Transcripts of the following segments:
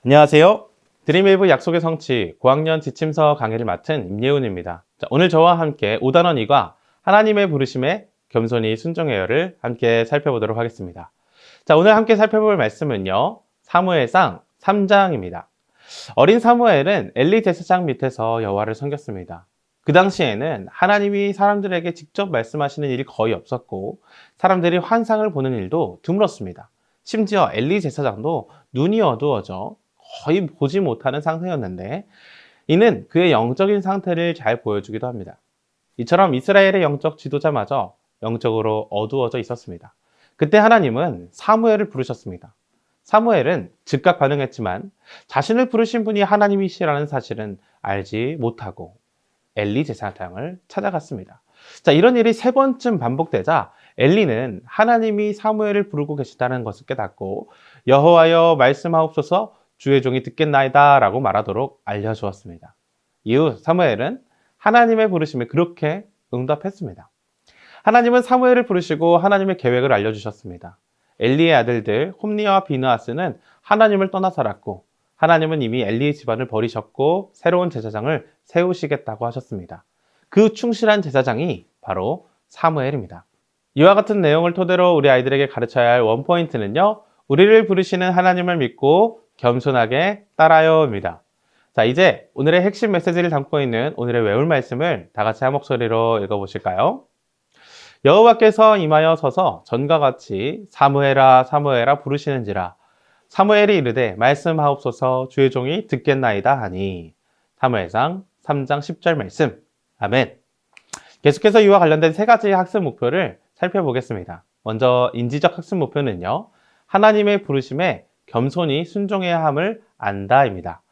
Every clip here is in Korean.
안녕하세요. 드림웨이브 약속의 성취 고학년 지침서 강의를 맡은 임예훈입니다. 오늘 저와 함께 5단원 2과 하나님의 부르심에 겸손히 순종해요를 함께 살펴보도록 하겠습니다. 오늘 함께 살펴볼 말씀은요. 사무엘상 3장입니다. 어린 사무엘은 엘리 제사장 밑에서 여호와를 섬겼습니다. 그 당시에는 하나님이 사람들에게 직접 말씀하시는 일이 거의 없었고 사람들이 환상을 보는 일도 드물었습니다. 심지어 엘리 제사장도 눈이 어두워져 거의 보지 못하는 상태였는데 이는 그의 영적인 상태를 잘 보여주기도 합니다. 이처럼 이스라엘의 영적 지도자마저 영적으로 어두워져 있었습니다. 그때 하나님은 사무엘을 부르셨습니다. 사무엘은 즉각 반응했지만 자신을 부르신 분이 하나님이시라는 사실은 알지 못하고 엘리 제사장을 찾아갔습니다. 이런 일이 3번쯤 반복되자 엘리는 하나님이 사무엘을 부르고 계시다는 것을 깨닫고 여호와여 말씀하옵소서 주의 종이 듣겠나이다 라고 말하도록 알려주었습니다. 이후 사무엘은 하나님의 부르심에 그렇게 응답했습니다. 하나님은 사무엘을 부르시고 하나님의 계획을 알려주셨습니다. 엘리의 아들들 홈니와 비느하스는 하나님을 떠나 살았고 하나님은 이미 엘리의 집안을 버리셨고 새로운 제사장을 세우시겠다고 하셨습니다. 그 충실한 제사장이 바로 사무엘입니다. 이와 같은 내용을 토대로 우리 아이들에게 가르쳐야 할 원포인트는요. 우리를 부르시는 하나님을 믿고 겸손하게 따라요입니다. 이제 오늘의 핵심 메시지를 담고 있는 오늘의 외울 말씀을 다 같이 한 목소리로 읽어보실까요? 여호와께서 임하여 서서 전과 같이 사무엘아 사무엘아 부르시는지라 사무엘이 이르되 말씀하옵소서 주의 종이 듣겠나이다 하니 사무엘상 3장 10절 말씀. 아멘. 계속해서 이와 관련된 3가지 학습 목표를 살펴보겠습니다. 먼저 인지적 학습 목표는요. 하나님의 부르심에 겸손히 순종해야 함을 안다입니다.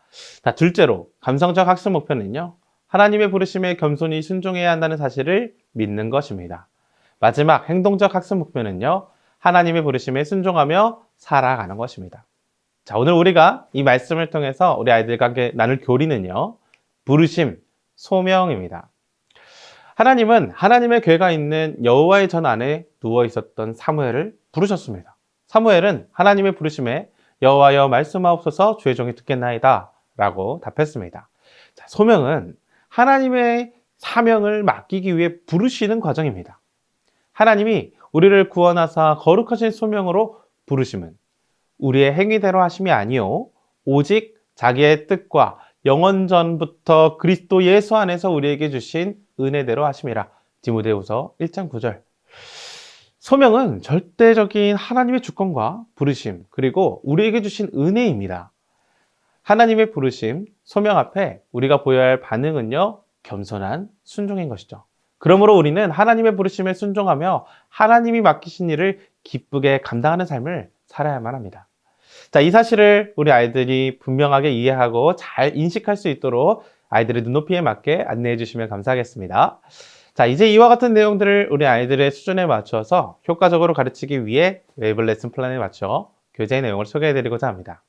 둘째로 감성적 학습 목표는요. 하나님의 부르심에 겸손히 순종해야 한다는 사실을 믿는 것입니다. 마지막 행동적 학습 목표는요. 하나님의 부르심에 순종하며 살아가는 것입니다. 오늘 우리가 이 말씀을 통해서 우리 아이들과 함께 나눌 교리는요. 부르심, 소명입니다. 하나님은 하나님의 궤가 있는 여호와의 전 안에 누워 있었던 사무엘을 부르셨습니다. 사무엘은 하나님의 부르심에 여호와여 말씀하옵소서 주의 종이 듣겠나이다 라고 답했습니다. 소명은 하나님의 사명을 맡기기 위해 부르시는 과정입니다. 하나님이 우리를 구원하사 거룩하신 소명으로 부르심은 우리의 행위대로 하심이 아니요 오직 자기의 뜻과 영원전부터 그리스도 예수 안에서 우리에게 주신 은혜대로 하심이라. 디모데후서 1장 9절. 소명은 절대적인 하나님의 주권과 부르심 그리고 우리에게 주신 은혜입니다. 하나님의 부르심, 소명 앞에 우리가 보여야 할 반응은요. 겸손한 순종인 것이죠. 그러므로 우리는 하나님의 부르심에 순종하며 하나님이 맡기신 일을 기쁘게 감당하는 삶을 살아야만 합니다. 이 사실을 우리 아이들이 분명하게 이해하고 잘 인식할 수 있도록 아이들의 눈높이에 맞게 안내해 주시면 감사하겠습니다. 이제 이와 같은 내용들을 우리 아이들의 수준에 맞춰서 효과적으로 가르치기 위해 웨이브 레슨 플랜에 맞춰 교재의 내용을 소개해 드리고자 합니다.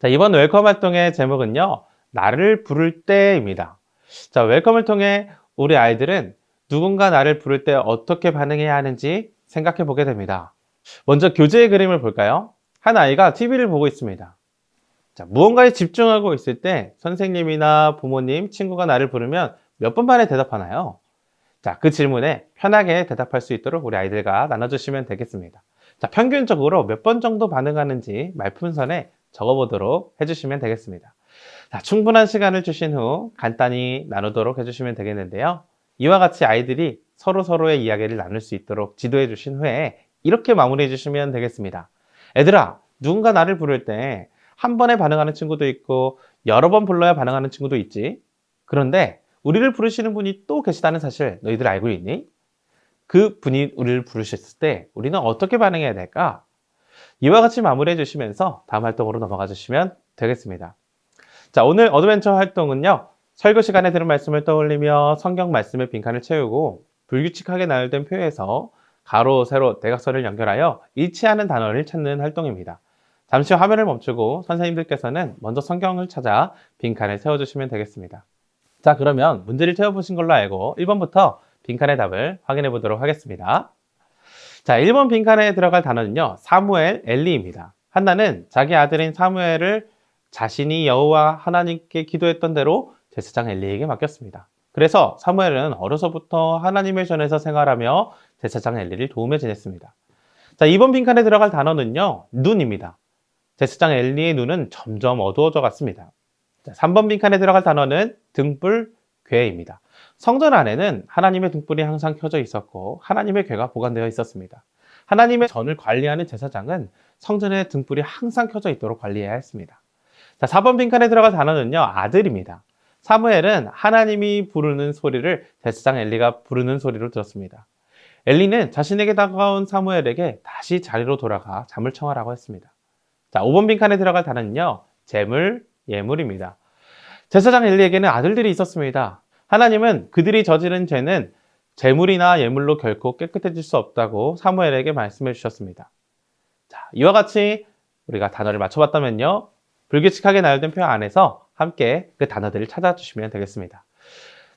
이번 웰컴 활동의 제목은요. 나를 부를 때입니다. 웰컴을 통해 우리 아이들은 누군가 나를 부를 때 어떻게 반응해야 하는지 생각해 보게 됩니다. 먼저 교재의 그림을 볼까요? 한 아이가 TV를 보고 있습니다. 무언가에 집중하고 있을 때 선생님이나 부모님, 친구가 나를 부르면 몇 번 만에 대답하나요? 그 질문에 편하게 대답할 수 있도록 우리 아이들과 나눠주시면 되겠습니다. 평균적으로 몇 번 정도 반응하는지 말풍선에 적어보도록 해주시면 되겠습니다. 충분한 시간을 주신 후 간단히 나누도록 해주시면 되겠는데요. 이와 같이 아이들이 서로의 이야기를 나눌 수 있도록 지도해 주신 후에 이렇게 마무리해 주시면 되겠습니다. 애들아, 누군가 나를 부를 때 한 번에 반응하는 친구도 있고 여러 번 불러야 반응하는 친구도 있지. 그런데 우리를 부르시는 분이 또 계시다는 사실 너희들 알고 있니? 그 분이 우리를 부르셨을 때 우리는 어떻게 반응해야 될까? 이와 같이 마무리해 주시면서 다음 활동으로 넘어가 주시면 되겠습니다. 오늘 어드벤처 활동은요. 설교 시간에 들은 말씀을 떠올리며 성경 말씀의 빈칸을 채우고 불규칙하게 나열된 표에서 가로, 세로, 대각선을 연결하여 일치하는 단어를 찾는 활동입니다. 잠시 화면을 멈추고 선생님들께서는 먼저 성경을 찾아 빈칸을 세워주시면 되겠습니다. 그러면 문제를 채워보신 걸로 알고 1번부터 빈칸의 답을 확인해 보도록 하겠습니다. 1번 빈칸에 들어갈 단어는요. 사무엘, 엘리입니다. 한나는 자기 아들인 사무엘을 자신이 여호와 하나님께 기도했던 대로 제사장 엘리에게 맡겼습니다. 그래서 사무엘은 어려서부터 하나님의 전에서 생활하며 제사장 엘리를 도우며 지냈습니다. 자, 이번 빈칸에 들어갈 단어는요, 눈입니다. 제사장 엘리의 눈은 점점 어두워져 갔습니다. 자, 3번 빈칸에 들어갈 단어는 등불, 궤입니다. 성전 안에는 하나님의 등불이 항상 켜져 있었고 하나님의 궤가 보관되어 있었습니다. 하나님의 전을 관리하는 제사장은 성전의 등불이 항상 켜져 있도록 관리해야 했습니다. 자, 4번 빈칸에 들어갈 단어는요, 아들입니다. 사무엘은 하나님이 부르는 소리를 제사장 엘리가 부르는 소리로 들었습니다. 엘리는 자신에게 다가온 사무엘에게 다시 자리로 돌아가 잠을 청하라고 했습니다. 자, 5번 빈칸에 들어갈 단어는요, 재물, 예물입니다. 제사장 엘리에게는 아들들이 있었습니다. 하나님은 그들이 저지른 죄는 재물이나 예물로 결코 깨끗해질 수 없다고 사무엘에게 말씀해 주셨습니다. 자, 이와 같이 우리가 단어를 맞춰봤다면요, 불규칙하게 나열된 표 안에서 함께 그 단어들을 찾아주시면 되겠습니다.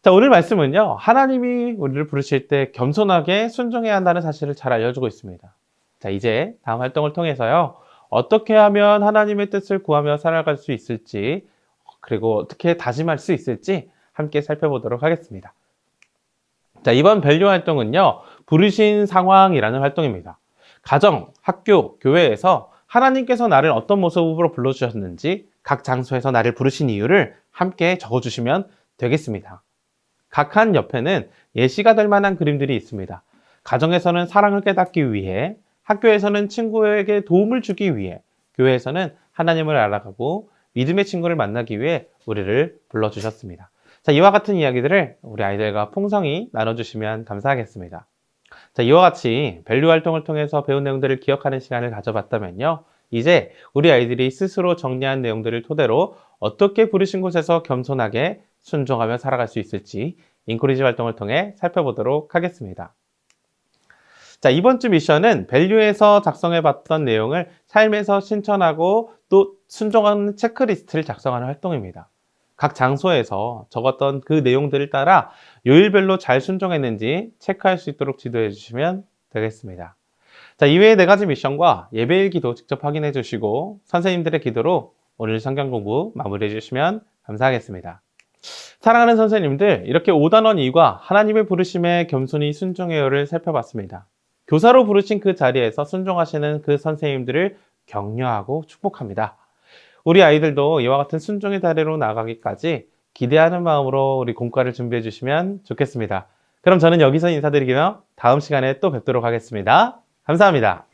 자, 오늘 말씀은요, 하나님이 우리를 부르실 때 겸손하게 순종해야 한다는 사실을 잘 알려주고 있습니다. 자, 이제 다음 활동을 통해서요, 어떻게 하면 하나님의 뜻을 구하며 살아갈 수 있을지, 그리고 어떻게 다짐할 수 있을지 함께 살펴보도록 하겠습니다. 자, 이번 밸류 활동은요, 부르신 상황이라는 활동입니다. 가정, 학교, 교회에서 하나님께서 나를 어떤 모습으로 불러주셨는지, 각 장소에서 나를 부르신 이유를 함께 적어주시면 되겠습니다. 각 한 옆에는 예시가 될 만한 그림들이 있습니다. 가정에서는 사랑을 깨닫기 위해, 학교에서는 친구에게 도움을 주기 위해, 교회에서는 하나님을 알아가고 믿음의 친구를 만나기 위해 우리를 불러주셨습니다. 자, 이와 같은 이야기들을 우리 아이들과 풍성히 나눠주시면 감사하겠습니다. 자, 이와 같이 밸류 활동을 통해서 배운 내용들을 기억하는 시간을 가져봤다면요, 이제 우리 아이들이 스스로 정리한 내용들을 토대로 어떻게 부르신 곳에서 겸손하게 순종하며 살아갈 수 있을지 인코리지 활동을 통해 살펴보도록 하겠습니다. 자, 이번 주 미션은 밸류에서 작성해봤던 내용을 삶에서 실천하고 또 순종하는 체크리스트를 작성하는 활동입니다. 각 장소에서 적었던 그 내용들을 따라 요일별로 잘 순종했는지 체크할 수 있도록 지도해 주시면 되겠습니다. 자, 이외의 4가지 미션과 예배일 기도 직접 확인해 주시고 선생님들의 기도로 오늘 성경 공부 마무리해 주시면 감사하겠습니다. 사랑하는 선생님들, 이렇게 5단원 2과 하나님의 부르심에 겸손히 순종해요를 살펴봤습니다. 교사로 부르신 그 자리에서 순종하시는 그 선생님들을 격려하고 축복합니다. 우리 아이들도 이와 같은 순종의 다리로 나가기까지 기대하는 마음으로 우리 공과를 준비해 주시면 좋겠습니다. 그럼 저는 여기서 인사드리며 다음 시간에 또 뵙도록 하겠습니다. 감사합니다.